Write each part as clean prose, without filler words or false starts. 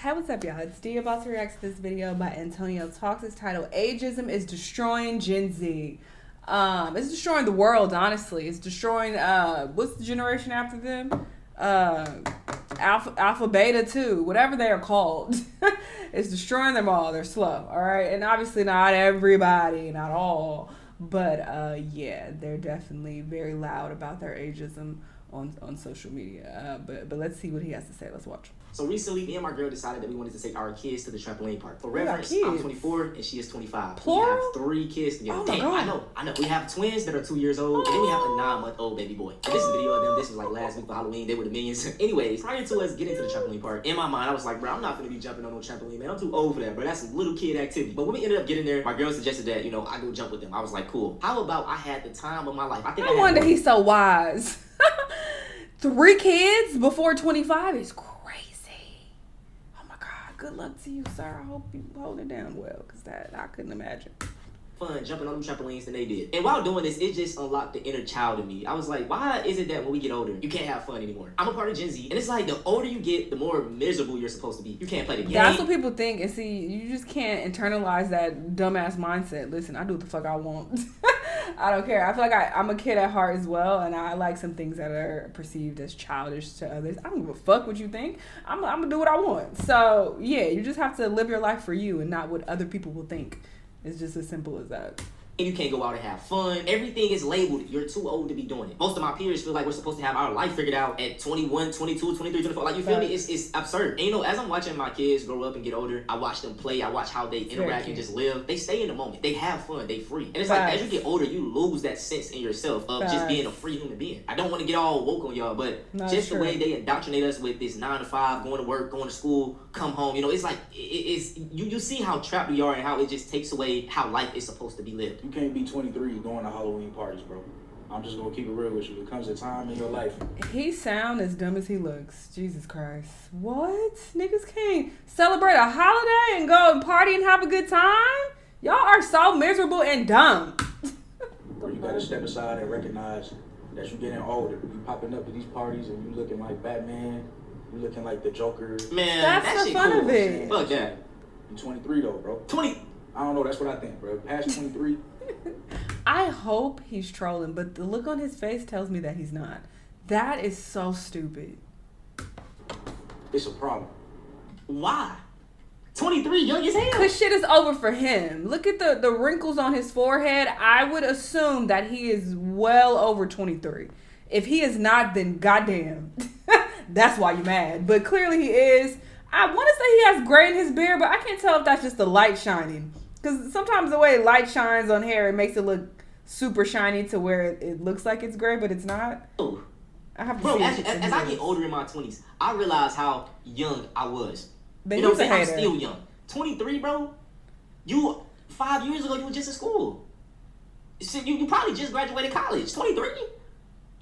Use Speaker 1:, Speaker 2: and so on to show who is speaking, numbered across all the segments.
Speaker 1: Hey, what's up, y'all? It's Dee about to react to this video by Antonio Talks. It's titled Ageism is Destroying Gen Z. It's destroying the world, honestly. It's destroying, what's the generation after them? Alpha, Beta 2, whatever they are called. It's destroying them all. They're slow, all right? And obviously not everybody, not all. But, yeah, they're definitely very loud about their ageism on social media. But let's see what he has to say. Let's watch.
Speaker 2: So recently, me and my girl decided that we wanted to take our kids to the trampoline park. For reference, I'm 24 and she is 25.
Speaker 1: Plural?
Speaker 2: We have 3 kids together.
Speaker 1: Oh,
Speaker 2: Damn, I know. We have twins that are 2 years old, and then we have a 9-month-old baby boy. And this is a video of them. This was like last week for Halloween. They were the minions. Anyways, prior to us getting to the trampoline park, in my mind, I was like, bro, I'm not gonna be jumping on no trampoline, man. I'm too old for that, bro. That's a little kid activity. But when we ended up getting there, my girl suggested that, I go jump with them. I was like, cool. How about I had the time of my life?
Speaker 1: I wonder he's so wise. 3 kids before 25 is crazy. Oh my God. Good luck to you, sir. I hope you hold it down well, because that I couldn't imagine.
Speaker 2: Fun jumping on them trampolines than they did. And while doing this, it just unlocked the inner child in me. I was like, why is it that when we get older, you can't have fun anymore? I'm a part of Gen Z, and it's like the older you get, the more miserable you're supposed to be. You can't play the game.
Speaker 1: That's what people think, and see, you just can't internalize that dumbass mindset. Listen, I do what the fuck I want. I don't care. I feel like I'm a kid at heart as well, and I like some things that are perceived as childish to others. I don't give a fuck what you think. I'm gonna do what I want. So yeah, you just have to live your life for you and not what other people will think. It's just as simple as that.
Speaker 2: And you can't go out and have fun. Everything is labeled. You're too old to be doing it. Most of my peers feel like we're supposed to have our life figured out at 21, 22, 23, 24. Like, you feel me? It's absurd. And as I'm watching my kids grow up and get older, I watch them play. I watch how they interact and just live. They stay in the moment. They have fun. They free. And it's like, as you get older, you lose that sense in yourself of just being a free human being. I don't want to get all woke on y'all, but just the way they indoctrinate us with this 9 to 5, going to work, going to school, come home. It's like, you see how trapped we are and how it just takes away how life is supposed to be lived.
Speaker 3: You can't be 23 going to Halloween parties, bro. I'm just gonna keep it real with you. It comes a time in your life.
Speaker 1: He sound as dumb as he looks. Jesus Christ. What? Niggas can't celebrate a holiday and go and party and have a good time? Y'all are so miserable and dumb.
Speaker 3: Bro, you gotta step aside and recognize that you're getting older. You popping up to these parties and you looking like Batman. You looking like the Joker.
Speaker 2: Man,
Speaker 1: that's the fun of it.
Speaker 2: Fuck that.
Speaker 3: You're 23 though, bro.
Speaker 2: 20.
Speaker 3: I don't know. That's what I think, bro. Past 23.
Speaker 1: I hope he's trolling, but the look on his face tells me that he's not. That is so stupid.
Speaker 3: It's a problem.
Speaker 2: Why? 23, young as hell.
Speaker 1: Cause shit is over for him. Look at the wrinkles on his forehead. I would assume that he is well over 23. If he is not, then goddamn, that's why you're mad. But clearly he is. I want to say he has gray in his beard, but I can't tell if that's just the light shining. Because sometimes the way light shines on hair, it makes it look super shiny to where it looks like it's gray, but it's not.
Speaker 2: Oh.
Speaker 1: I have to
Speaker 2: Bro,
Speaker 1: see
Speaker 2: as I get older in my 20s, I realize how young I was.
Speaker 1: But
Speaker 2: you know what I'm saying? I'm still young. 23, bro. 5 years ago, you were just in school. So you probably just graduated college. 23?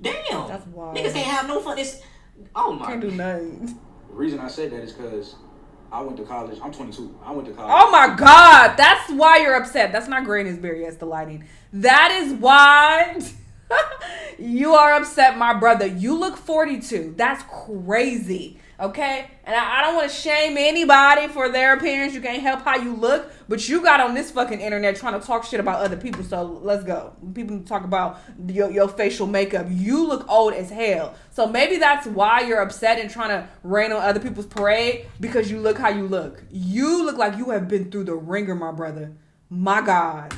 Speaker 2: Damn.
Speaker 1: That's wild.
Speaker 2: Niggas can't have no fun. Oh my.
Speaker 1: Can't do nothing.
Speaker 3: The reason I said that is because I went to college. I'm 22. I went to college.
Speaker 1: Oh my God. That's why you're upset. That's not gray in his beard. It's the lighting. That is why you are upset, my brother. You look 42. That's crazy. Okay? And I don't want to shame anybody for their appearance. You can't help how you look. But you got on this fucking internet trying to talk shit about other people. So let's go. People talk about your facial makeup. You look old as hell. So maybe that's why you're upset and trying to rain on other people's parade. Because you look how you look. You look like you have been through the ringer, my brother. My God.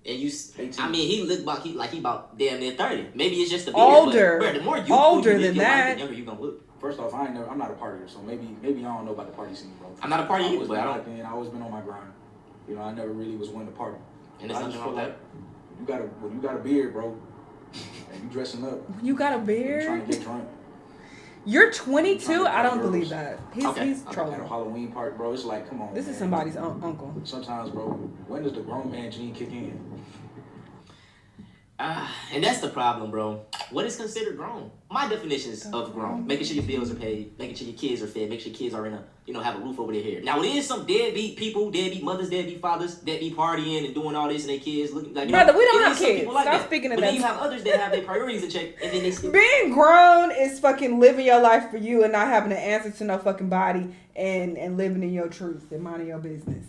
Speaker 2: And he looked like he about damn near 30. Maybe it's just the beard.
Speaker 1: Older.
Speaker 2: But, bro, the more you
Speaker 1: older than that,
Speaker 2: the younger you gonna look.
Speaker 3: First off, I'm not a partier, so maybe I don't know about the party scene, bro.
Speaker 2: I'm not a partier either, but
Speaker 3: I always been on my grind. I never really was one to party.
Speaker 2: And there's nothing wrong with that.
Speaker 3: You got a beard, bro, and you dressing up.
Speaker 1: You got a beard?
Speaker 3: You trying to get drunk.
Speaker 1: You're 22? I don't believe that. He's trolling.
Speaker 3: At a Halloween party, bro, it's like, come on,
Speaker 1: This is somebody's uncle.
Speaker 3: Sometimes, bro, when does the grown man gene kick in?
Speaker 2: And that's the problem, bro. What is considered grown? My definitions of grown: making sure your bills are paid, making sure your kids are fed, making sure your kids are in a have a roof over their head. Now, it is some deadbeat people, deadbeat mothers, deadbeat fathers, that be partying and doing all this, and their kids looking like.
Speaker 1: Brother, we don't have
Speaker 2: kids.
Speaker 1: Like Stop speaking of
Speaker 2: but
Speaker 1: that.
Speaker 2: Then you have others that have their priorities in check, and then they still.
Speaker 1: Being grown is fucking living your life for you and not having to answer to no fucking body and living in your truth and minding your business.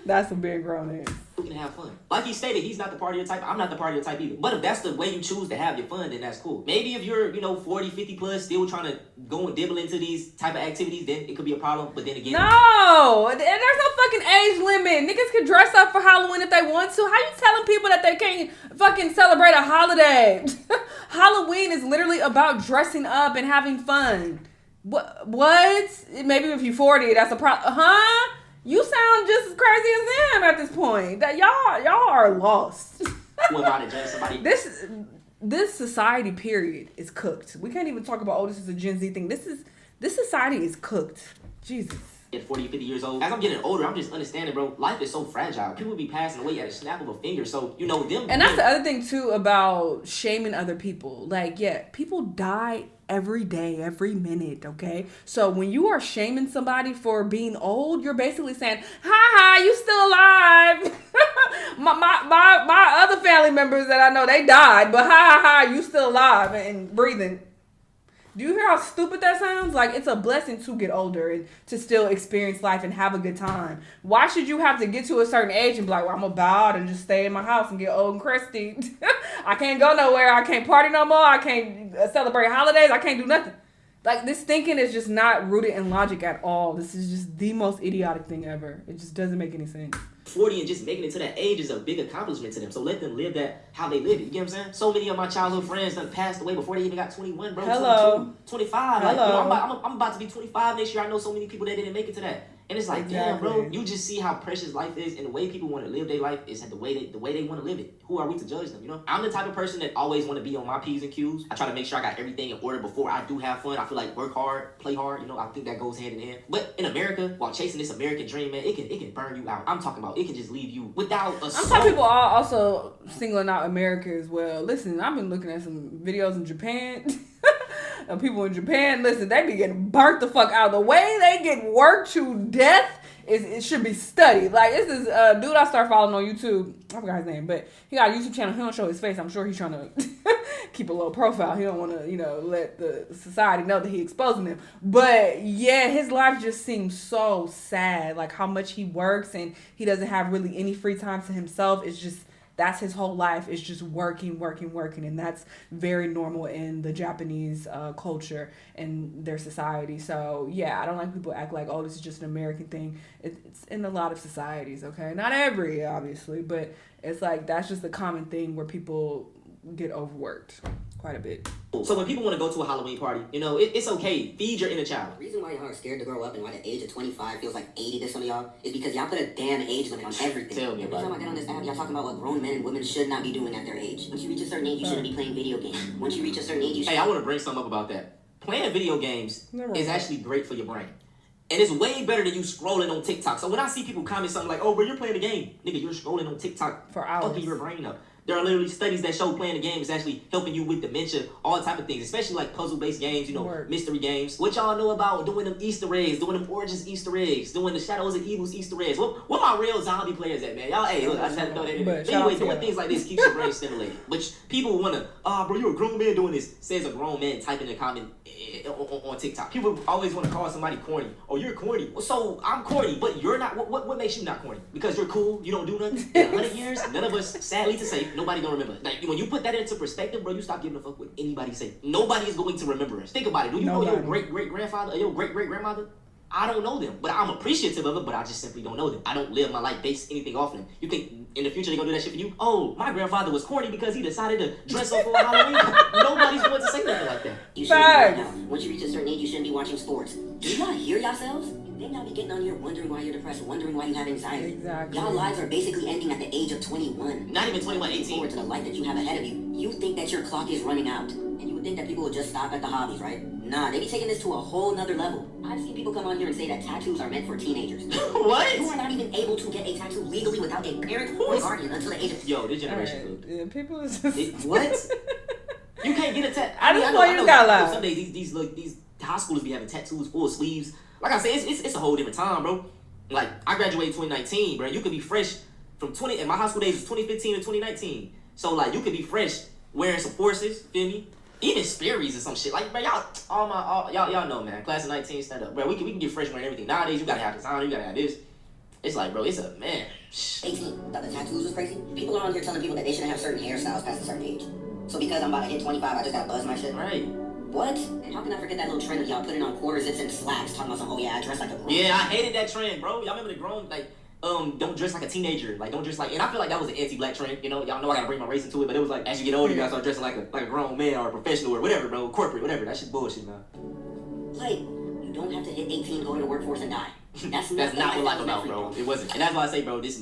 Speaker 1: That's what being grown is.
Speaker 2: You can have fun. Like he stated, he's not the partier type. I'm not the partier type either. But if that's the way you choose to have your fun, then that's cool. Maybe if you're, 40, 50 plus, still trying to go and dibble into these type of activities, then it could be a problem. But then again,
Speaker 1: no, there's no fucking age limit. Niggas can dress up for Halloween if they want to. How you telling people that they can't fucking celebrate a holiday? Halloween is literally about dressing up and having fun. What? Maybe if you're 40, that's a problem. Huh? You sound just as crazy as them at this point. That y'all are lost.
Speaker 2: What about it, Judge? Somebody.
Speaker 1: This society period is cooked. We can't even talk about this is a Gen Z thing. This society is cooked. Jesus.
Speaker 2: At 40, 50 years old. As I'm getting older, I'm just understanding, bro, life is so fragile. People be passing away at a snap of a finger. So, them.
Speaker 1: And that's the other thing, too, about shaming other people. Like, yeah, people die every day, every minute, okay? So when you are shaming somebody for being old, you're basically saying, ha, you still alive. my other family members that I know, they died, but ha, you still alive and breathing. Do you hear how stupid that sounds? Like, it's a blessing to get older and to still experience life and have a good time. Why should you have to get to a certain age and be like, well, I'm going to bow out and just stay in my house and get old and crusty? I can't go nowhere. I can't party no more. I can't celebrate holidays. I can't do nothing. Like, this thinking is just not rooted in logic at all. This is just the most idiotic thing ever. It just doesn't make any sense.
Speaker 2: 40 and just making it to that age is a big accomplishment to them. So let them live that how they live it. You get what I'm saying? So many of my childhood friends done passed away before they even got 21, bro.
Speaker 1: Hello.
Speaker 2: 22, 25.
Speaker 1: Hello.
Speaker 2: Like, I'm about to be 25 next year. I know so many people that didn't make it to that. And it's like, damn, bro, you just see how precious life is, and the way people want to live their life is the way they want to live it. Who are we to judge them, I'm the type of person that always want to be on my P's and Q's. I try to make sure I got everything in order before I do have fun. I feel like work hard, play hard, I think that goes hand in hand. But in America, while chasing this American dream, man, it can burn you out. I'm talking about it can just leave you without a soul.
Speaker 1: I'm talking people are also singling out America as well. Listen, I've been looking at some videos in Japan. And people in Japan, listen, they be getting burnt the fuck out. The way they get worked to death, it should be studied. Like, this is a dude I started following on YouTube. I forgot his name, but he got a YouTube channel. He don't show his face. I'm sure he's trying to keep a low profile. He don't want to, let the society know that he exposing them. But yeah, his life just seems so sad. Like, how much he works and he doesn't have really any free time to himself. It's just, that's his whole life, is just working. And that's very normal in the Japanese culture and their society. So yeah, I don't like people act like, oh, this is just an American thing. It's in a lot of societies, okay? Not every, obviously, but it's like, that's just a common thing where people get overworked quite a bit.
Speaker 2: So when people want to go to a Halloween party, it's okay. Feed your inner child.
Speaker 4: The reason why y'all are scared to grow up and why the age of 25 feels like 80 to some of y'all is because y'all put a damn age limit on everything.
Speaker 2: Tell me
Speaker 4: Every
Speaker 2: about
Speaker 4: time
Speaker 2: it.
Speaker 4: I get on this app, y'all talking about what grown men and women should not be doing at their age. Once you reach a certain age, you shouldn't be playing video games. Once you reach a certain age, you should...
Speaker 2: Hey, I want to bring something up about that. Playing video games is actually great for your brain. And it's way better than you scrolling on TikTok. So when I see people comment something like, oh, bro, you're playing the game. Nigga, you're scrolling on TikTok.
Speaker 1: For hours.
Speaker 2: Fucking your brain up. There are literally studies that show playing the game is actually helping you with dementia, all type of things, especially like puzzle-based games, mystery games. What y'all know about doing them Easter eggs, doing them Origins Easter eggs, doing the Shadows of Evil's Easter eggs? What my real zombie players at, man? Y'all, hey, look, I just had to throw that in there. Anyway, doing things like this keeps your brain stimulated. Which people want to, bro, you're a grown man doing this, says a grown man typing in a comment on TikTok. People always want to call somebody corny. Oh, you're corny. Well, so I'm corny, but you're not. What makes you not corny? Because you're cool, you don't do nothing? In 100 years, none of us, sadly to say, nobody gonna remember. Like, when you put that into perspective, bro, you stop giving a fuck what anybody say. Nobody is going to remember us. Think about it. Do you know your great-great-grandfather or your great-great-grandmother? I don't know them, but I'm appreciative of it, but I just simply don't know them. I don't live my life based anything off them. You think in the future they're gonna do that shit for you? Oh, my grandfather was corny because he decided to dress up for Halloween. Nobody's going to say nothing like that.
Speaker 4: You shouldn't be right now. Once you reach a certain age, you shouldn't be watching sports. Do y'all hear yourselves? Then y'all be getting on here wondering why you're depressed, wondering why you have anxiety.
Speaker 1: Exactly.
Speaker 4: Y'all lives are basically ending at the age of 21.
Speaker 2: Not even 21, 18.
Speaker 4: Forward to the life that you have ahead of you. You think that your clock is running out. And you would think that people would just stop at the hobbies, right? Nah, they be taking this to a whole nother level. I've seen people come on here and say that tattoos are meant for teenagers.
Speaker 2: What?
Speaker 4: You are not even able to get a tattoo legally without a parent or guardian until the age of...
Speaker 2: Yo, this generation.
Speaker 1: Yeah, people is just...
Speaker 2: What? You can't get a tattoo.
Speaker 1: I just know you got a lot.
Speaker 2: Some days these high schoolers be having tattoos, full sleeves, like I said, it's a whole different time, bro. Like, I graduated 2019, bro. You could be fresh from and my high school days was 2015 to 2019. So, like, you could be fresh wearing some forces, feel me? Even Sperry's or some shit. Like, bro, y'all know, man. Class of 19, stand up. Bro, we can get fresh wearing everything. Nowadays, you gotta have designer, you gotta have this. It's like, bro, it's a, man.
Speaker 4: 18, thought the tattoos was crazy. People are on here telling people that they shouldn't have certain hairstyles past a certain age. So because I'm about to hit 25, I just gotta buzz my shit.
Speaker 2: Right.
Speaker 4: What? And how can I forget that little trend of y'all putting on quarter zips and slacks, talking about some, oh yeah, I dress like a grown.
Speaker 2: Yeah, I hated that trend, bro. Y'all remember the grown, like, don't dress like a teenager. Like, don't dress like, and I feel like that was an anti-black trend. You know, y'all know I gotta bring my race into it, but it was like, as you get older, you gotta start dressing like a grown man or a professional or whatever, bro. Corporate, whatever. That shit's bullshit, man.
Speaker 4: Like, you don't have to hit 18, go to the workforce and die. That's
Speaker 2: not what life about, bro. It wasn't. And that's why I say, bro, this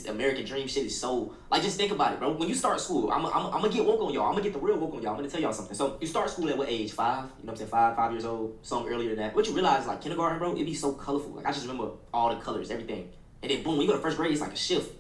Speaker 2: American dream shit is so, like, just think about it, bro. When you start school, I'm gonna get woke on y'all. I'm gonna get the real woke on y'all. I'm gonna tell y'all something. So you start school at what age? 5? You know what I'm saying? 5 years old, some earlier than that. What you realize, like, kindergarten, bro, it be so colorful. Like, I just remember all the colors, everything. And then boom, when you go to first grade, it's like a shift.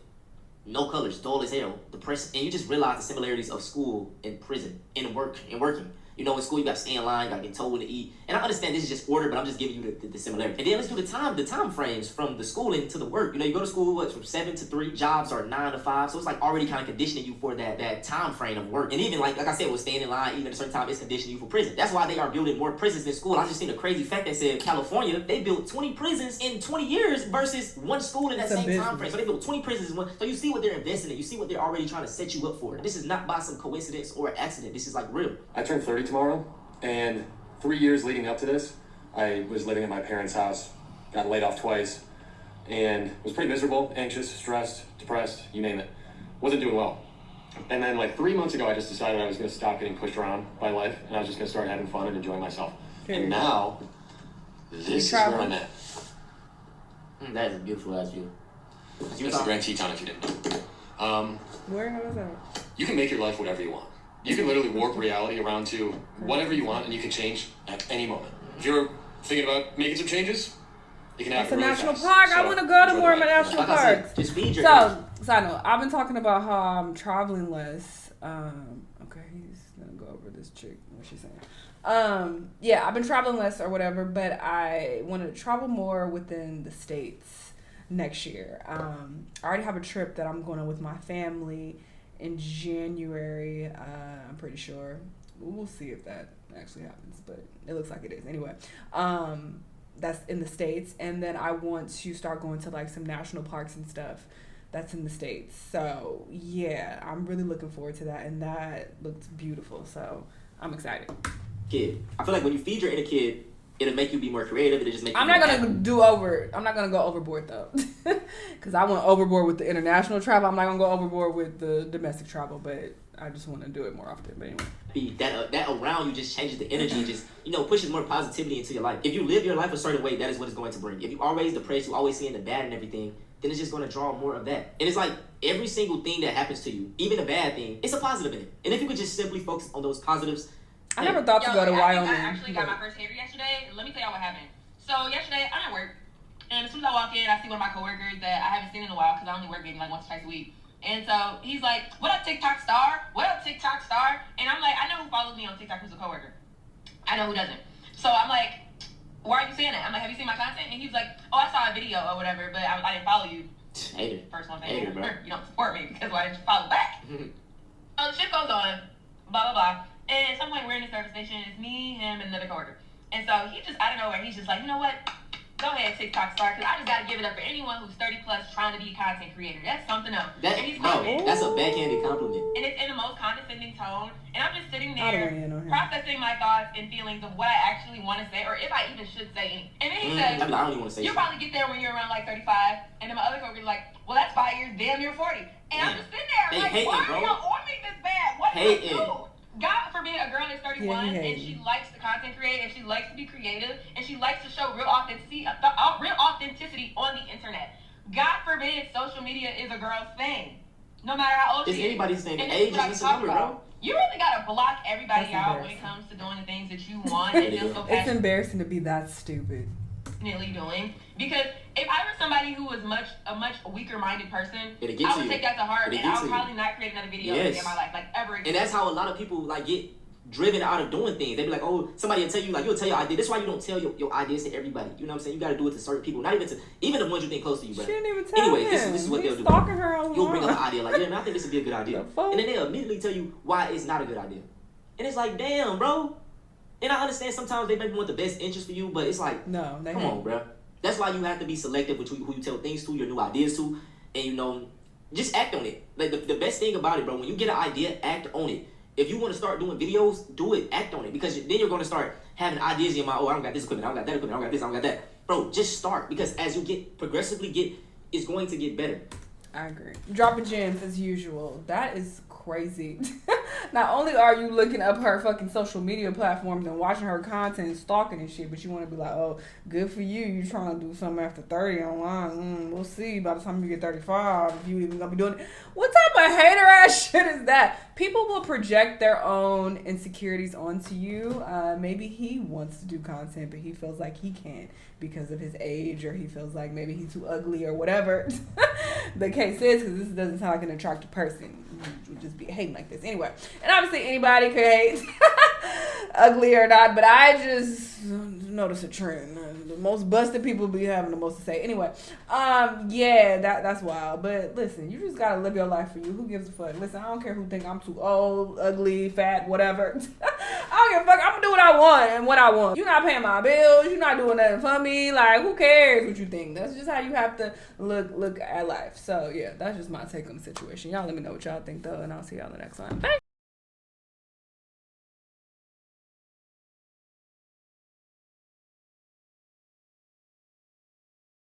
Speaker 2: No colors, dull as hell, depressing. And you just realize the similarities of school and prison and working. You know, in school, you got to stay in line, you got to get told when to eat. And I understand this is just order, but I'm just giving you the similarity. And then let's do the time frames from the schooling to the work. You know, you go to school, from 7 to 3, jobs are 9 to 5. So it's like already kind of conditioning you for that time frame of work. And even like I said, with staying in line, even at a certain time, it's conditioning you for prison. That's why they are building more prisons in school. I just seen a crazy fact that said California, they built 20 prisons in 20 years versus one school in that same time frame. So they built 20 prisons in one. So you see what they're investing in. You see what they're already trying to set you up for. This is not by some coincidence or accident. This is like real.
Speaker 5: I turn 30 tomorrow. And 3 years leading up to this, I was living in my parents' house, got laid off twice, and was pretty miserable, anxious, stressed, depressed, you name it. Wasn't doing well. And then like 3 months ago, I just decided I was going to stop getting pushed around by life, and I was just going to start having fun and enjoying myself. Okay. And now, this is where I'm at.
Speaker 2: That is a beautiful ass view.
Speaker 5: It's the Grand Teton if you didn't know.
Speaker 1: Where was that?
Speaker 5: You can make your life whatever you want. You can literally warp reality around to whatever you want, and you can change at any moment. If you're thinking about making some changes, you can happen really fast.
Speaker 1: It's a national park. I want to go to more of my national parks.
Speaker 2: Just feed your
Speaker 1: So I know I've been talking about how I'm traveling less. Okay, he's gonna go over this chick. What's she saying? Yeah, I've been traveling less or whatever, but I want to travel more within the States next year. I already have a trip that I'm going on with my family in January. I'm pretty sure. We'll see if that actually happens, but it looks like it is. Anyway, that's in the States. And then I want to start going to like some national parks and stuff that's in the States. So yeah, I'm really looking forward to that. And that looks beautiful. So I'm excited.
Speaker 2: Kid. I feel like when you feed your inner kid, it'll make you be more creative. It'll just make you
Speaker 1: I'm not gonna go overboard though, because I went overboard with the international travel. I'm not gonna go overboard with the domestic travel, but I just want to do it more often. But anyway,
Speaker 2: that around you just changes the energy, just pushes more positivity into your life. If you live your life a certain way, that is what it's going to bring. If you always depressed, you always seeing the bad and everything, then it's just going to draw more of that. And it's like every single thing that happens to you, even a bad thing, it's a positive in it. And if you could just simply focus on those positives.
Speaker 1: I never thought to go to Wyoming.
Speaker 6: I actually got my first hater yesterday. Let me tell y'all what happened. So yesterday, I'm at work, and as soon as I walk in, I see one of my coworkers that I haven't seen in a while because I only work maybe like once or twice a week. And so he's like, "What up, TikTok star? What up, TikTok star?" And I'm like, I know who follows me on TikTok who's a coworker. I know who doesn't. So I'm like, "Why are you saying that?" I'm like, "Have you seen my content?" And he's like, "Oh, I saw a video or whatever, but I didn't follow you."
Speaker 2: Hater.
Speaker 6: First one,
Speaker 2: hater, bro.
Speaker 6: You don't support me because why didn't you follow back? So the shit goes on, blah blah blah. And at some point, we're in the service station. It's me, him, and another coworker. And so he just, out of nowhere, he's just like, "You know what? Go ahead, TikTok star, because I just got to give it up for anyone who's 30 plus trying to be a content creator. That's something else."
Speaker 2: That's a backhanded compliment.
Speaker 6: And it's in the most condescending tone. And I'm just sitting there processing my thoughts and feelings of what I actually want to say, or if I even should say anything. And then he says,
Speaker 2: I don't even want to say
Speaker 6: "You'll probably get there when you're around like 35. And then my other coworker's like, "Well, that's 5 years. Damn, you're 40. And I'm just sitting there like, why are y'all on me this bad? What did I do? God forbid a girl is 31 and she likes to content create and she likes to be creative and she likes to show real authenticity on the internet. God forbid social media is a girl's thing. No matter how old she is.
Speaker 2: It's anybody's thing. Age is just a number, bro.
Speaker 6: You really gotta block everybody out when it comes to doing the things that you want and feel so passionate.
Speaker 1: It's embarrassing to be that stupid.
Speaker 6: Doing, because if I were somebody who was a much weaker minded person, I would take that to heart and I would probably not create another video in my life, like ever again.
Speaker 2: And that's how a lot of people like get driven out of doing things. They be like, oh, somebody will tell you, like, you'll tell your idea. That's why you don't tell your ideas to everybody. You know what I'm saying? You got to do it to certain people. Not even the ones you think close to you, bro.
Speaker 1: She didn't even tell
Speaker 2: Anyway,
Speaker 1: him.
Speaker 2: this is what
Speaker 1: He's
Speaker 2: they'll do.
Speaker 1: Stalking her online.
Speaker 2: You'll bring up an idea like, yeah, man, I think this would be a good idea.
Speaker 1: The fuck?
Speaker 2: And then they'll immediately tell you why it's not a good idea. And it's like, damn, bro. And I understand sometimes they maybe want the best interest for you, but it's like,
Speaker 1: no, they
Speaker 2: come on, bro. That's why you have to be selective with who you tell things to, your new ideas to, and, you know, just act on it. Like, the best thing about it, bro, when you get an idea, act on it. If you want to start doing videos, do it. Act on it. Because then you're going to start having ideas in your mind. Oh, I don't got this equipment. I don't got that equipment. I don't got this. I don't got that. Bro, just start. Because as you progressively it's going to get better.
Speaker 1: I agree. Dropping gems as usual. That is crazy. Not only are you looking up her fucking social media platforms and watching her content and stalking and shit, but you want to be like, oh, good for you. You trying to do something after 30 online. We'll see by the time you get 35 if you even gonna be doing it. What type of hater ass shit is that? People will project their own insecurities onto you. Maybe he wants to do content, but he feels like he can't because of his age, or he feels like maybe he's too ugly or whatever the case is, because this doesn't sound like an attractive person. You would just be hating like this. Anyway, and obviously anybody could hate ugly or not, but I just notice a trend. The most busted people be having the most to say. Anyway, yeah, that's wild. But listen, you just gotta live your life for you. Who gives a fuck? Listen, I don't care who think I'm too old, ugly, fat, whatever. I don't give a fuck. I'm gonna do what I want and what I want. You're not paying my bills. You're not doing nothing for me. Like, who cares what you think? That's just how you have to look at life. So yeah, that's just my take on the situation. Y'all let me know what y'all think though, and I'll see y'all in the next one. Bye.